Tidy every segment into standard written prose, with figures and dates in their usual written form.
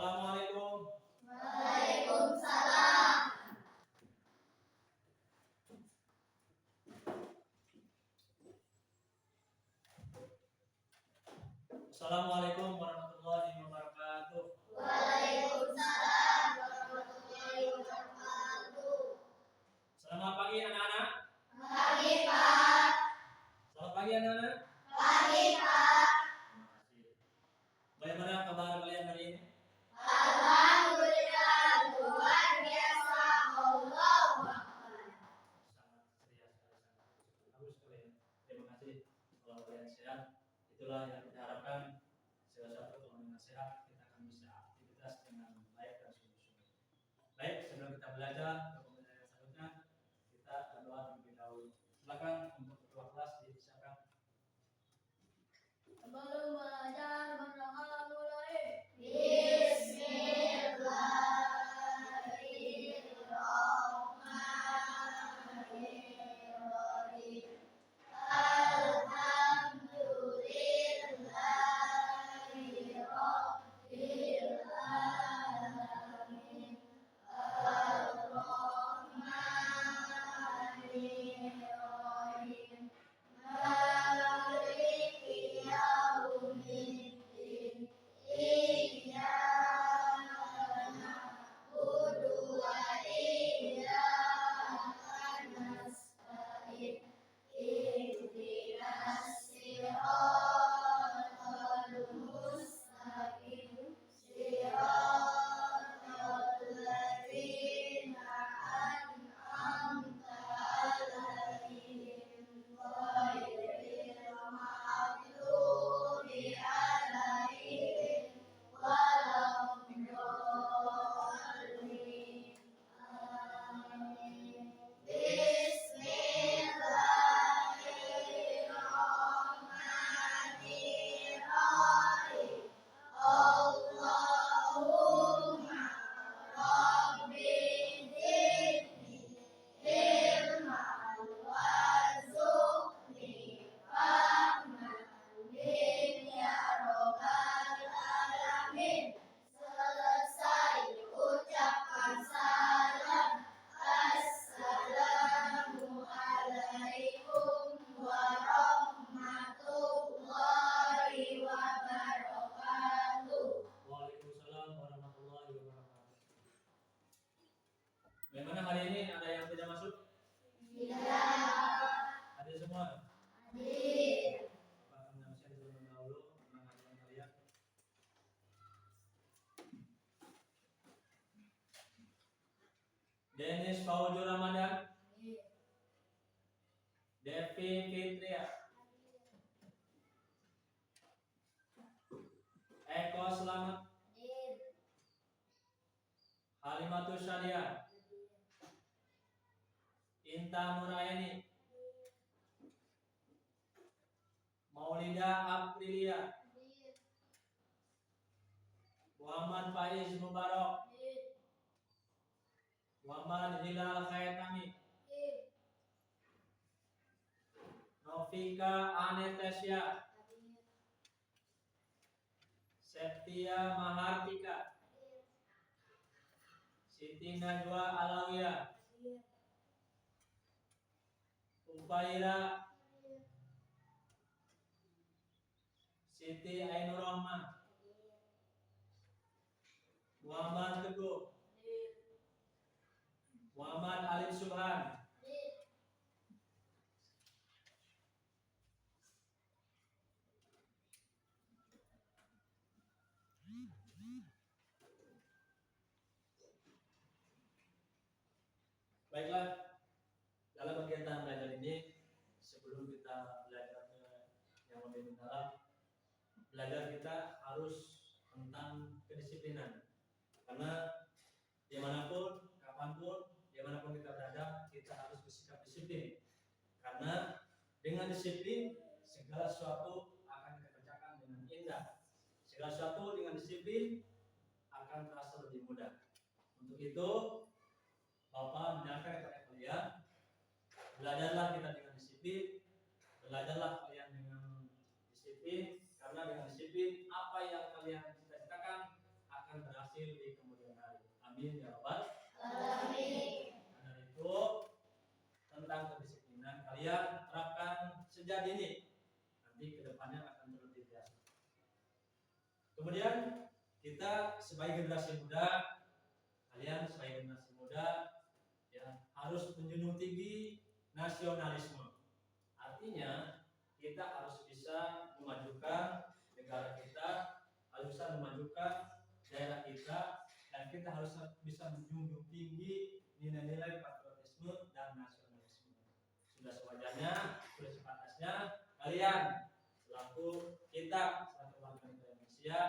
Assalamualaikum. Waalaikumsalam. Assalamualaikum warahmatullahi wabarakatuh. Waalaikumsalam warahmatullahi wabarakatuh. Selamat pagi anak-anak. Pagi, Pak. Selamat pagi anak-anak. Pagi, Pak. Bagaimana kabar kalian hari ini? Alhamdulillah, luar biasa. Allahu Akbar. Sangat ceria sekali, sangat bagus kalian. Terima kasih. Kalau kalian sehat, itulah yang kita harapkan. Segala sesuatu kalau dengan sehat, kita akan bisa aktivitas dengan baik dan sungguh-sungguh. Baik, sebelum kita belajar ke pembelajaran selanjutnya, kita berdoa terlebih dahulu. Silakan untuk ketua kelas disiapkan. Sebelum belajar berdoa mulai. Bismillahirrahmanirrahim. Alhamdulillahi rabbil alamin. Ar-Rahmanir-Rahim. Maliki yaumiddin. Iyyaka na'budu wa iyyaka nasta'in. Ihdinas siratal mustaqim. Siratal ladzina an'amta 'alaihim ghairil maghdubi 'alaihim waladdallin. Amin. Bismillahirrahmanirrahim. Allahumma rabbi zidni ilman warzuqni fahman ya rabbal alamin. Selesai ucapan salam. Assalamualaikum warahmatullahi wabarakatuh. Waalaikumsalam warahmatullahi wabarakatuh. Bagaimana hari ini? Ada yang tidak masuk? Tidak. Ada semua? Hadir. Pak Amnasya terlebih dahulu mengajukan kalian. Dennis Faujur Ramadan, Devi Fitria, Eko Selamat, Hadir. Halimatus Syariah, Inta Nurayani, Maulida Aprilia, Hadir. Muhammad Faiz Mubarak, Hadir. Muhammad Hilal Khaitami, Hadir. Novika Anetesia, Hadir. Septia Mahartika, Hadir. Siti Najwa Alawiyah, Hadir. Ufaira, Hadir. Siti Ainur Rahman, Hadir. Muhammad Teguh, Hadir. Muhammad Alif Subhan, Hadir. Baiklah, dalam kegiatan belajar ini, sebelum kita belajar yang lebih mendalam, belajar kita harus tentang kedisiplinan. Karena dimanapun, kapanpun, dimanapun kita berada, kita harus bersikap disiplin. Karena dengan disiplin, segala sesuatu akan kita kerjakan dengan indah. Segala sesuatu dengan disiplin akan terasa lebih mudah. Untuk itu, Bapak menyarankan kepada kalian, belajarlah kita dengan disiplin, belajarlah kalian dengan disiplin, karena dengan disiplin apa yang kalian cita-citakan akan berhasil berhasil di kemudian hari. Amin ya rabbal Amin. alamin. Nah, itu tentang kedisiplinan kalian terapkan sejak dini. Nanti kedepannya akan terus biasa. Kemudian kita sebagai generasi muda, kalian sebagai generasi muda ya harus menjunjung tinggi nasionalisme. Artinya kita harus bisa memajukan negara kita, harus bisa memajukan daerah kita, dan kita harus bisa menjunjung tinggi nilai-nilai patriotisme dan nasionalisme. Sudah sewajarnya, sudah sepantasnya kalian selaku kita selaku warga negara Indonesia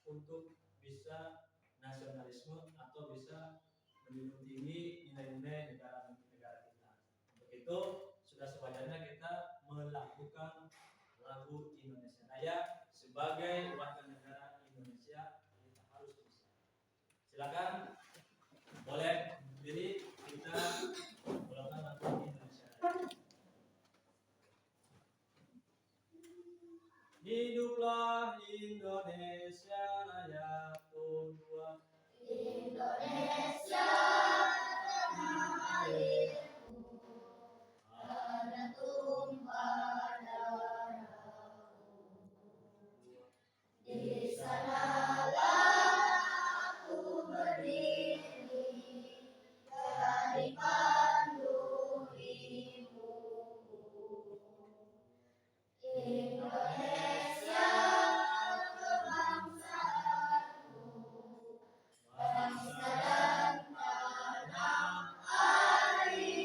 untuk bisa nasionalisme atau bisa menjunjung tinggi nilai-nilai negara kita. Untuk itu sudah sewajarnya kita melakukan lagu Indonesia Raya sebagai warga negara Indonesia. Kita harus bisa. Silakan boleh berdiri, kita melakukan lagu Indonesia Raya. Hiduplah Indonesia Raya, Tuhan. Indonesia tanah airku, karena tumpah darahku. Di sanalah aku berdiri, jadi pandu ibuku. Indonesia kebangsaanku, bangsa dan tanah airku.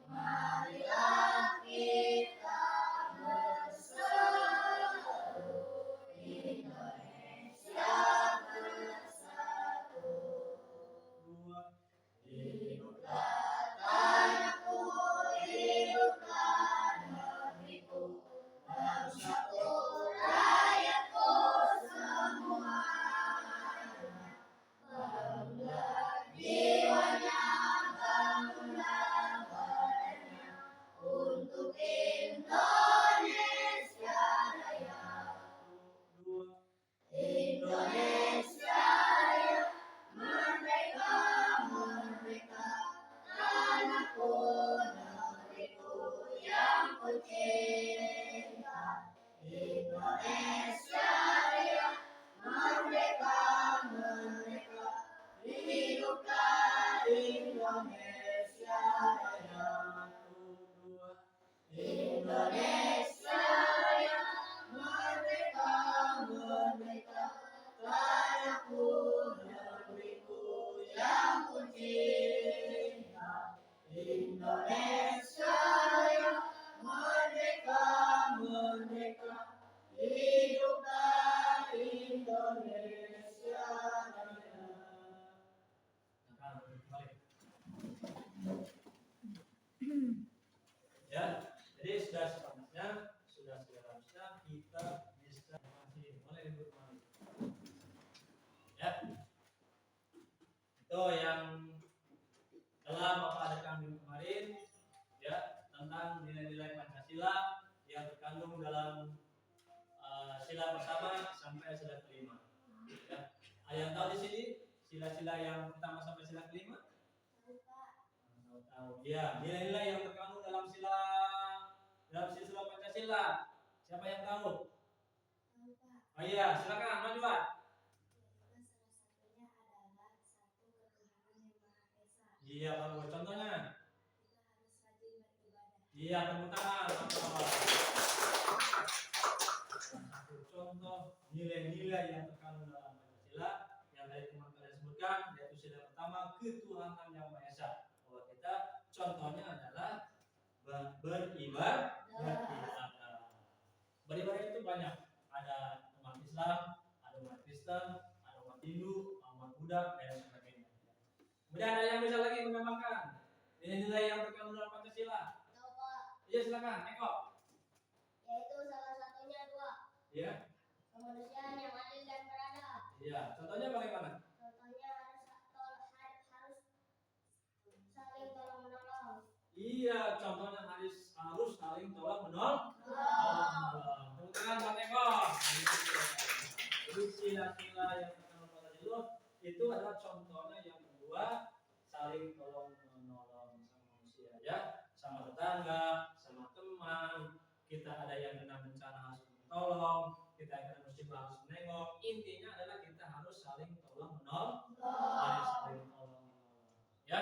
Marilah kita bersatu, Indonesia bersatu. Hiduplah tanahku, hiduplah negeriku, bangsaku, rakyatku semuanya. Bangunlah jiwanya, bangunlah badannya, untuk Indonesia Raya. Indonesia Raya, merdeka, merdeka, tanahku, negeriku yang kucinta. Indonesia Raya, merdeka, merdeka, hiduplah Indonesia Raya. Indonesia Raya, merdeka, merdeka, tanahku, negeriku yang kucinta. Indonesia Raya, merdeka, merdeka, hiduplah Indonesia Raya. Ya, jadi sudah sepantasnya, sudah seharusnya kita bisa masih mulai duduk kembali. Ya, itu yang telah Bapak adakan minggu kemarin, ya, tentang nilai-nilai Pancasila yang terkandung dalam sila pertama sampai sila kelima. Ya, ada yang tahu di sini sila-sila yang pertama sampai sila kelima? Tahu. Ya, nilai-nilai yang terkandung dalam silsilah Pancasila. Siapa yang tahu? Oh iya, silakan maju, Pak. Iya, bagus. Contohnya? Iya, tepuk tangan. Satu contoh nilai-nilai yang terkandung dalam Pancasila yang tadi teman kalian sebutkan, yaitu sila pertama ketuhanan yang Maha Esa. Bahwa kita contohnya adalah beribadah. Beribadah itu banyak. Ada umat Islam, ada umat Kristen, ada umat Hindu, umat Buddha, dan sebagainya. Kemudian ada yang bisa lagi menambahkan nilai-nilai yang terkandung dalam Pancasila. Tahu, Pak. Iya, silakan, Eko. Yaitu salah satunya dua. Iya. Kemanusiaan yang adil dan beradab. Iya, contohnya bagaimana? Contohnya harus saling tolong menolong. Iya, contohnya harus saling tolong menolong. Tepuk tangan buat Eko. Jadi sila-sila yang terkandung itu adalah contohnya yang kedua, saling tolong menolong sama manusia ya, sama tetangga, sama teman. Kita ada yang kena bencana harus menolong, kita yang kena musibah harus menengok. Intinya adalah kita harus saling tolong menolong, saling tolong menolong. Ya,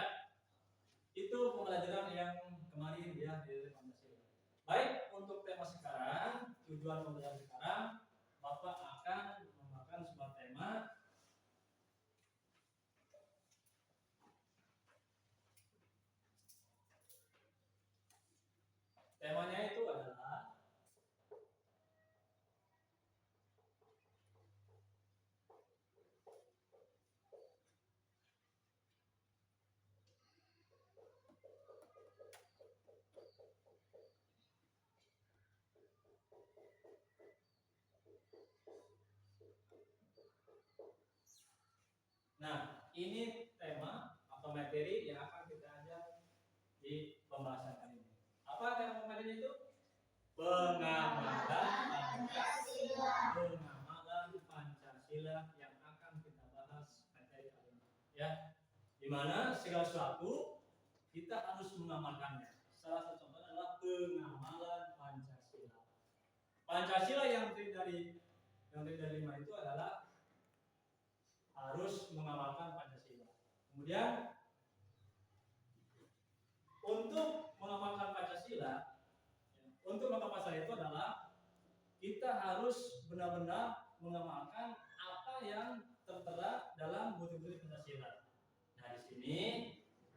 itu pembelajaran yang kemarin ya di Pancasila. Baik, untuk tema sekarang, tujuan pembelajaran sekarang, Bapak akan memakan sebuah tema. Temanya itu adalah nah, ini tema atau materi yang akan kita ajak di pembahasan kali ini. Apa tema materi itu? Pengamalan Pancasila. Pengamalan Pancasila yang akan kita bahas materi kali ini. Ya, dimana segala sesuatu kita harus mengamalkannya. Salah satu contohnya adalah pengamalan Pancasila. Pancasila yang terdiri dari 5 itu adalah harus mengamalkan Pancasila. Kemudian untuk mengamalkan Pancasila, untuk mengamalkan Pancasila itu adalah kita harus benar-benar mengamalkan apa yang tertera dalam butir-butir Pancasila. Nah, di sini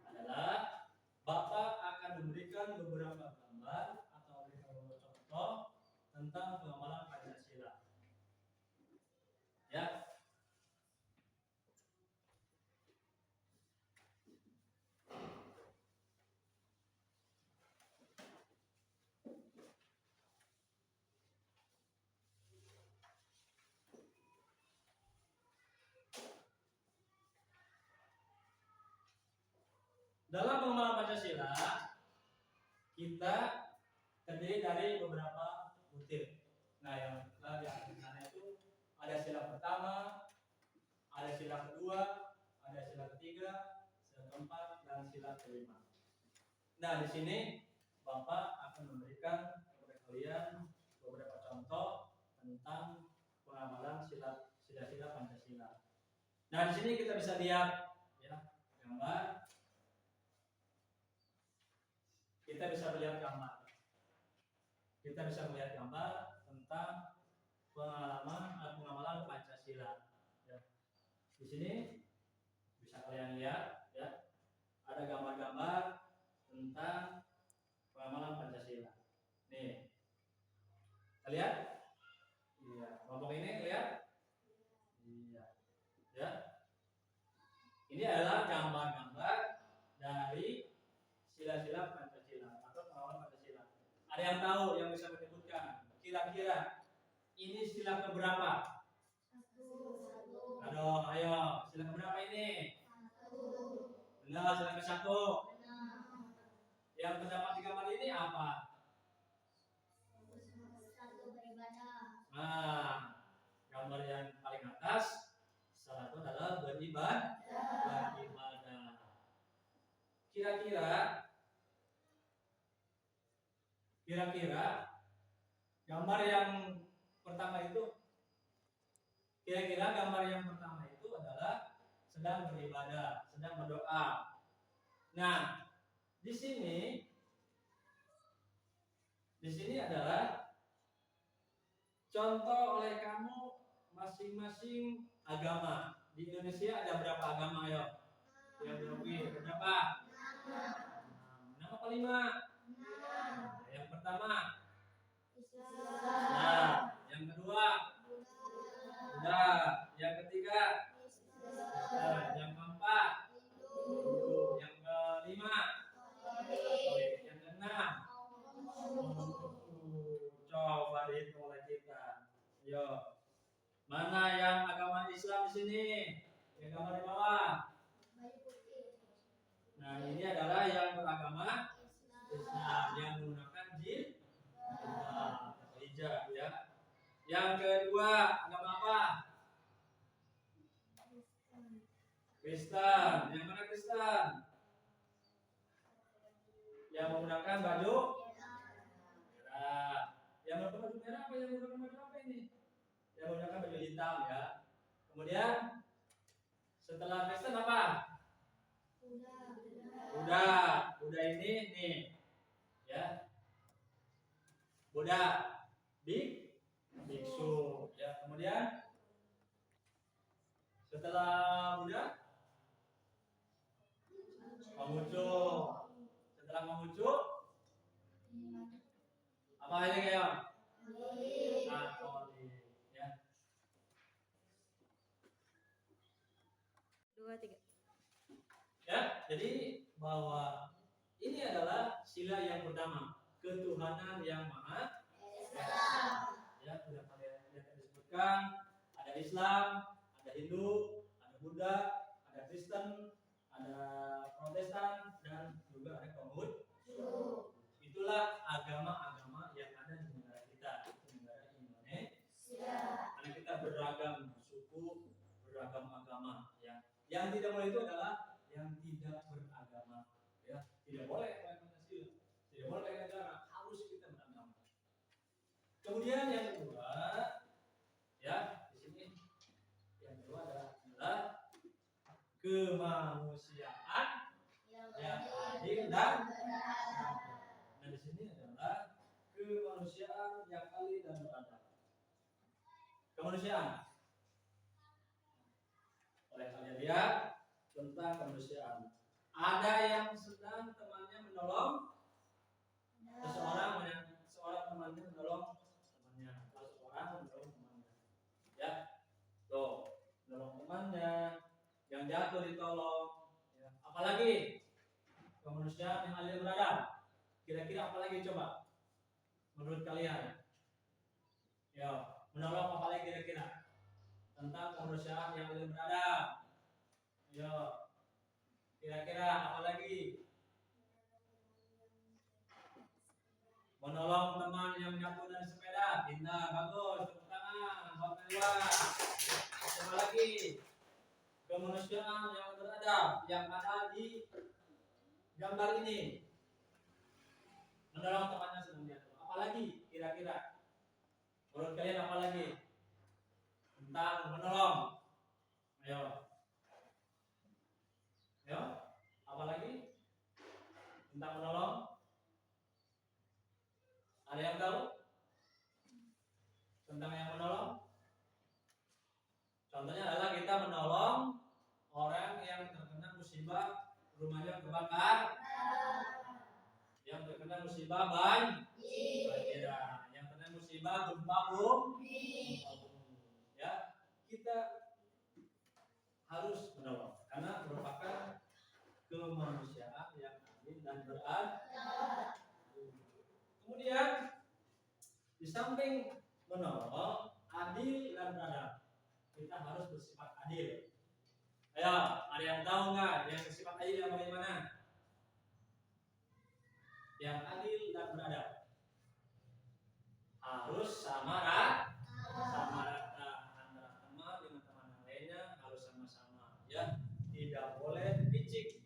adalah Bapak akan memberikan beberapa gambar atau beberapa contoh tentang pengamalan Pancasila. Ya. Dalam pengamalan Pancasila, kita terdiri dari beberapa butir. Nah, yang telah diartikan itu ada sila pertama, ada sila kedua, ada sila ketiga, sila keempat, dan sila kelima. Nah, di sini Bapak akan memberikan kepada kalian beberapa contoh tentang pengamalan sila-sila Pancasila. Nah, di sini kita bisa lihat ya, gambar. Kita bisa melihat gambar tentang pengamalan Pancasila. Ya. Di sini bisa kalian lihat, ya, ada gambar-gambar tentang pengamalan Pancasila. Nih, kita lihat? Iya, kelompok ini lihat? Iya, ya. Ini adalah gambar-gambar dari sila-sila Pancasila atau pengamalan Pancasila. Ada yang tahu yang bisa menyebutkan? Kira-kira ini sila keberapa? Aduh, ayo, sila keberapa ini? Benar, sila ke-1. Yang terdapat di gambar ini apa? Nah, gambar yang paling atas salah satu adalah beribadah. Kira-kira gambar yang pertama itu adalah sedang beribadah, sedang berdoa. Nah, di sini adalah contoh oleh kamu masing-masing agama. Di Indonesia ada berapa agama, ya? Yang diakui berapa? 6 apa 5? Yang pertama Islam. Yang kedua Buddha. Yang ketiga yang keempat Hindu. Yang kelima yang keenam coba dihitung oleh kita. Yo, mana yang agama Islam di sini? Yang gambar di bawah. Nah, ini adalah yang beragama Islam yang menggunakan hijab, ya. Yang kedua agama apa? Kristen. Yang mana Kristen? Yang menggunakan baju merah. Yang menggunakan baju merah apa? Yang menggunakan baju apa ini? Yang menggunakan baju hitam ya. Kemudian setelah Kristen apa? Buddha. Buddha ini nih ya. Buddha. Biksu ya. Kemudian setelah Buddha Konghucu. Setelah Konghucu apa lagi kayak? Katolik ya. 2, 3. Ya, jadi bahwa ini adalah sila yang pertama, ketuhanan yang maha esa. Ya, sudah kalian disebutkan, ada Islam, ada Hindu, ada Buddha, ada Kristen, ada Protestan, dan juga ada Konghucu. Itulah agama-agama yang ada di negara kita, di negara Indonesia. Karena kita beragam suku, beragam agama. Ya. Yang tidak boleh itu adalah yang tidak beragama. Ya, tidak boleh pakai Pancasila, tidak boleh pakai negara, harus kita beragama. Kemudian yang kedua, ya di sini yang kedua adalah kemanusiaan yang adil dan beradab. Nah di sini adalah kemanusiaan yang adil dan beradab. Kemanusiaan. Oleh kalian lihat tentang kemanusiaan. Ada yang sedang temannya menolong seseorang temannya menolong temannya, atau seorang menolong temannya. Ya, tuh menolong temannya, yang jatuh ditolong. Ya. Apalagi kemanusiaan yang adil beradab. Kira-kira apalagi coba? Menurut kalian? Ya, menolong apalagi kira-kira? Tentang kemanusiaan yang adil beradab. Ya. Kira-kira apa lagi? Menolong teman yang jatuh dari sepeda. Pindah, bagus, tepuk tangan, buat keluar. Apa lagi? Kemanusiaan yang beradab yang ada di gambar ini. Menolong temannya sedang jatuh. Apa lagi? Kira-kira? Menurut kalian apa lagi? Tentang menolong. Ayo. Ya, apa lagi tentang menolong? Ada yang tahu tentang yang menolong? Contohnya adalah kita menolong orang yang terkena musibah rumahnya kebakar, yang terkena musibah banjir, yang terkena musibah gempa bumi. Ya, kita harus menolong karena merupakan kemanusiaan yang adil dan beradab. Kemudian di samping menolong adil dan beradab, kita harus bersifat adil. Ayo, ada yang tahu nggak yang bersifat adil yang bagaimana? Yang adil dan beradab harus sama rata antara teman dengan teman yang lainnya, harus sama-sama. Ya, tidak boleh licik,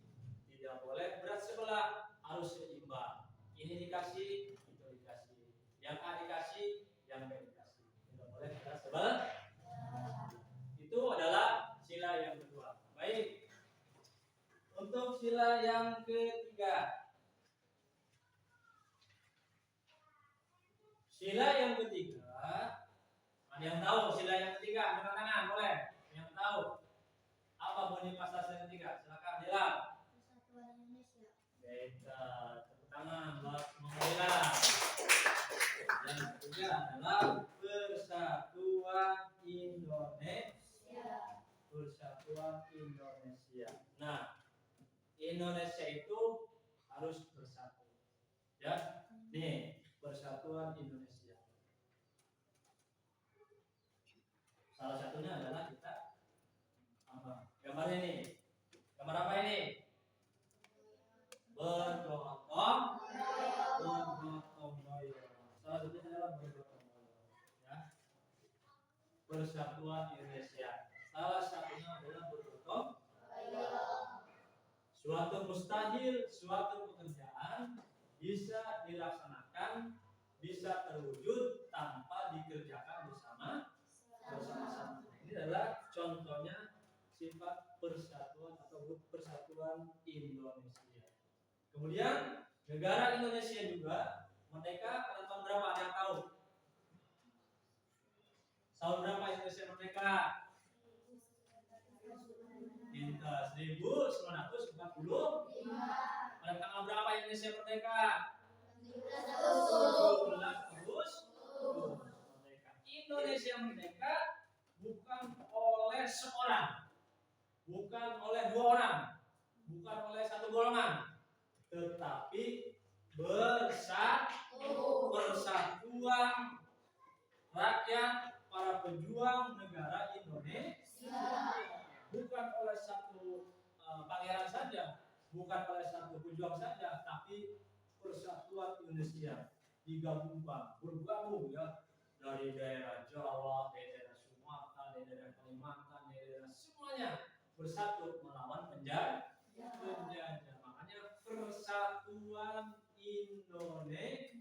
tidak boleh berat sebelah, harus seimbang. Ini dikasih, itu dikasih. Yang A dikasih, yang B dikasih. Tidak boleh berat sebelah. Itu adalah sila yang kedua. Baik. Untuk sila yang ketiga. Sila yang ketiga, ada yang tahu sila yang ketiga? Angkat tangan, boleh. Yang tahu apa bunyi pasal sila ketiga? Silakan bilang. Persatuan Indonesia. Beda, tepuk tangan buat Mengila. Yang ketiga adalah Persatuan Indonesia. Persatuan Indonesia. Nah, Indonesia itu harus bersatu. Ya, nih Persatuan Indonesia. Salah satunya adalah kita apa? Gambar ini. Gambar apa ini? Bergotong royong. Salah satunya adalah bergotong royong. Ya. Persatuan Indonesia. Salah satunya adalah bergotong royong. Suatu mustahil, suatu pekerjaan bisa dilaksanakan, bisa terwujud tanpa dikerjakan bersama-sama. Ini adalah contohnya sifat persatuan atau persatuan Indonesia. Kemudian negara Indonesia juga merdeka pada tahun berapa? Ada yang tahu? Tahun berapa Indonesia merdeka? Kita 1945. Pada tanggal berapa Indonesia merdeka? 17 Agustus. Indonesia merdeka bukan oleh seorang, bukan oleh dua orang, bukan oleh satu golongan, tetapi persatuan rakyat para pejuang negara Indonesia. Bukan oleh satu pangeran saja, bukan oleh satu pejuang saja, tapi persatuan Indonesia digabungkan, bergabung ya, dari daerah Jawa, dari daerah Sumatera, dari daerah Kalimantan, dari daerah semuanya bersatu melawan penjajah. Makanya persatuan Indonesia.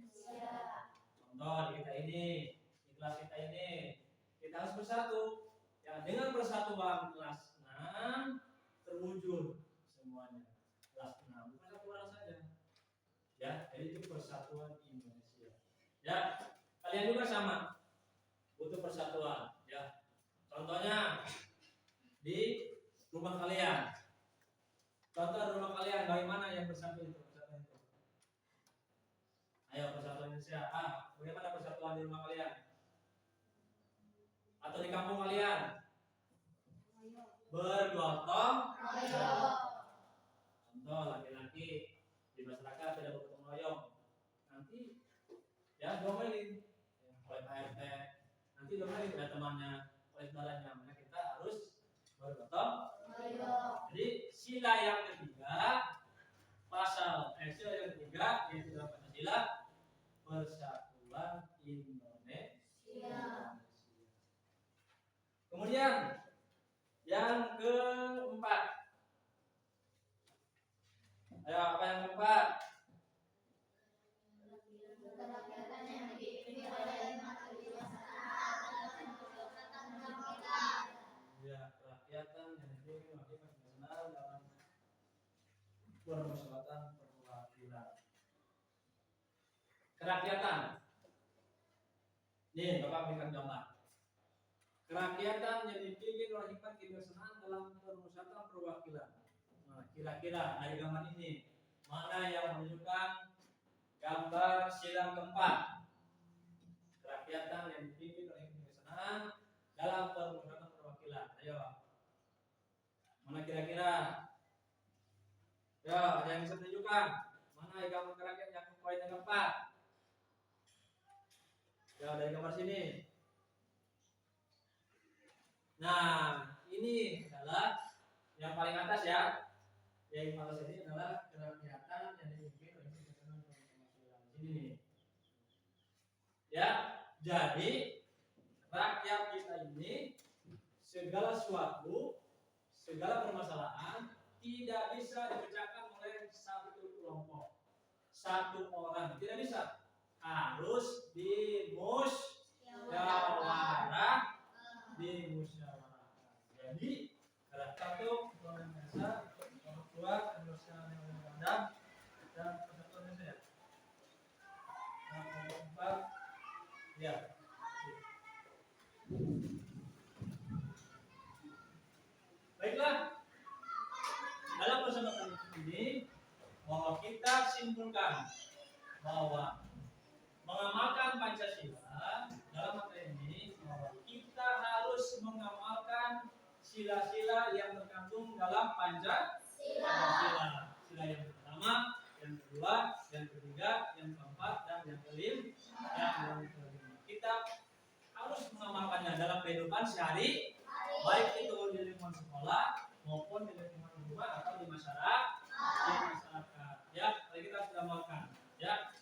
Contoh di kita ini, di kelas kita ini, kita harus bersatu. Ya, dengan persatuan kelas 6 terwujud semuanya. Kelas 6 bukan satu orang saja. Ya, jadi itu persatuan Indonesia. Ya, kalian juga sama. Butuh persatuan, ya. Contohnya di rumah kalian. Contoh rumah kalian bagaimana yang bersatu itu? Ayo persatuan Indonesia. Bagaimana persatuan di rumah kalian? Atau di kampung kalian? Bergotong royong. Contoh laki-laki di masyarakat tidak bergotong royong. Nanti ya domelin oleh Pak RT. Nanti domelin oleh temannya, oleh saudaranya. Maka kita harus bergotong royong. Jadi sila yang ketiga, sila yang ketiga yaitu dalam Pancasila, persatuan Indonesia. Kemudian yang keempat, ayo apa yang keempat? Ya, kerakyatan yang dipimpin oleh nasional dalam permusyawaratan perwakilan. Kerakyatan. Nih, Bapak berikan gambar. Kerakyatan yang dipimpin oleh hikmat kebijaksanaan dalam permusyawaratan perwakilan. Nah, kira-kira dari gambar ini mana yang menunjukkan gambar silang keempat? Kerakyatan yang dipimpin oleh hikmat kebijaksanaan dalam permusyawaratan perwakilan. Ayo, mana kira-kira? Ya, ada yang bisa menunjukkan mana gambar kerakyatan yang poin yang keempat? Ya, dari gambar sini. Nah, ini adalah yang paling atas ya. Yang paling atas ini adalah kerakyatan yang dipimpin oleh kebijaksanaan perwakilan. Ini. Ya, jadi rakyat kita ini segala sesuatu, segala permasalahan tidak bisa dikerjakan oleh satu kelompok, satu orang, tidak bisa. Harus dimusyawarahkan. Jadi satu orang biasa, orang tua, manusia yang ada dan persatuan Indonesia. Nah, keempat, ya. Baiklah, dalam kesempatan ini bahwa kita simpulkan bahwa mengamalkan Pancasila dalam materi ini bahwa kita harus mengamalkan sila-sila yang terkandung dalam Pancasila. Sila yang pertama, yang kedua, yang ketiga, yang keempat, dan yang kelima. Kita harus mengamalkannya dalam kehidupan sehari, baik itu di lingkungan sekolah maupun di lingkungan rumah atau di masyarakat. Ya, kita harus mengamalkan. Ya.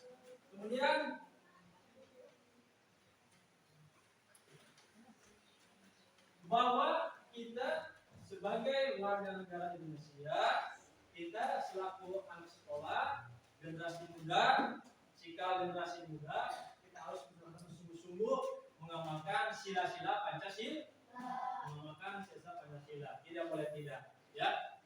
Kemudian bahwa kita sebagai warga negara Indonesia kita selaku anak sekolah, generasi muda, sikap generasi muda, kita harus bersungguh-sungguh mengamalkan sila-sila Pancasila, tidak boleh tidak, ya.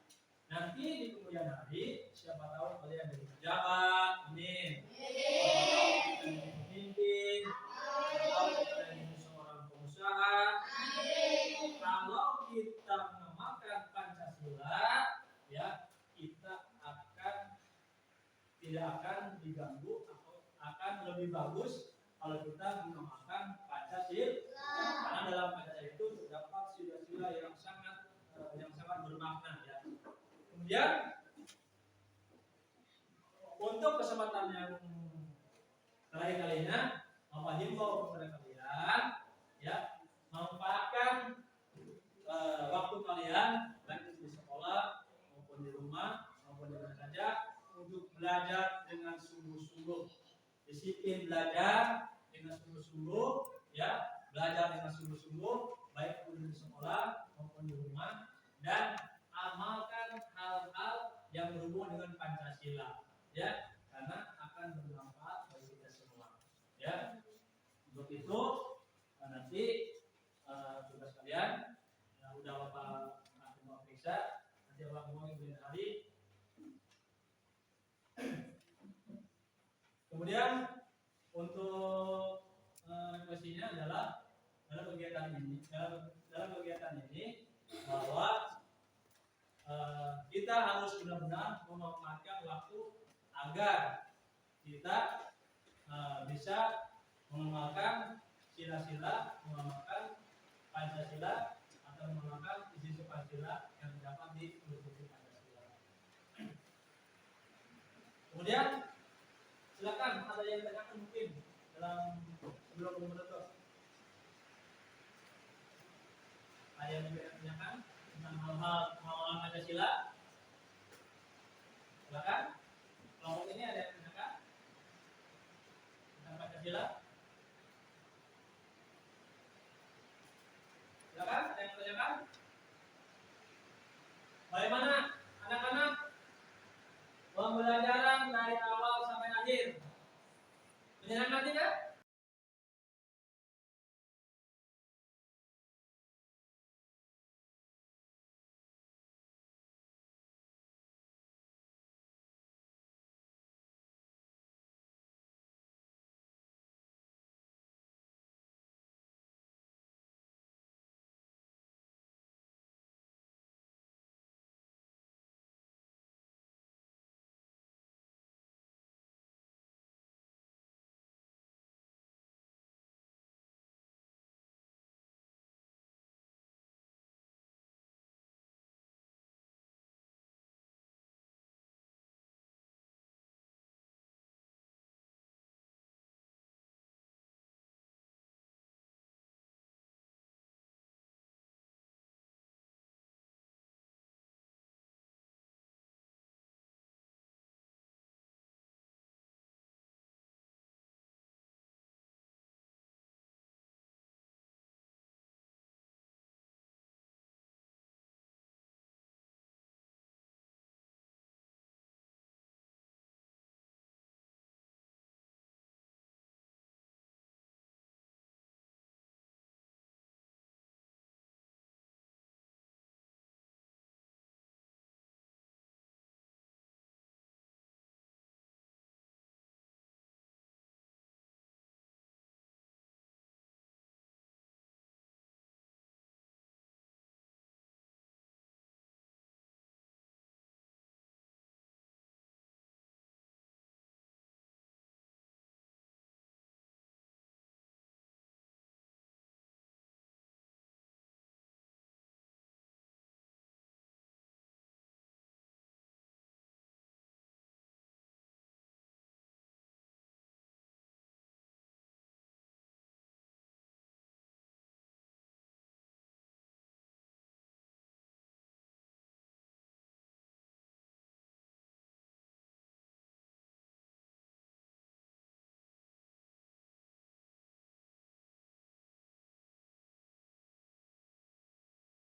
Nanti di kemudian hari, siapa tahu kalian jadi pejabat, amin. Siapa tahu kita jadi pemimpin, siapa tahu kita jadi seorang pengusaha. Kalau kita mengamalkan Pancasila, ya, kita tidak akan diganggu atau akan lebih bagus kalau kita mengamalkan Pancasila. Karena dalam Pancasila itu terdapat sila-sila yang sangat bermakna, ya. Kemudian untuk kesempatan yang terakhir kalinya, Bapak himbau kepada kalian, ya, manfaatkan waktu kalian baik di sekolah maupun di rumah maupun di mana saja untuk belajar dengan sungguh-sungguh. Disiplin belajar dengan sungguh-sungguh, ya, belajar dengan sungguh-sungguh baik di sekolah maupun di rumah, dan amalkan hal-hal yang berhubungan dengan Pancasila, ya, karena akan bermanfaat bagi kita semua, ya. Untuk itu nanti tugas kalian yang udah Bapak mau periksa, nanti Bapak mau kemudian hari. Kemudian untuk refleksinya adalah dalam kegiatan ini bahwa kita harus benar-benar memanfaatkan waktu agar kita bisa mengamalkan sila-sila, mengamalkan Pancasila atau mengamalkan isi Pancasila yang terdapat di Konstitusi Pancasila. Kemudian silakan ada yang tanyakan mungkin dalam sebelum menutup. Ada yang ditanyakan tentang hal-hal pengawalan Pancasila? Silakan. Kelompok ini ada yang tanyakan tentang Pancasila?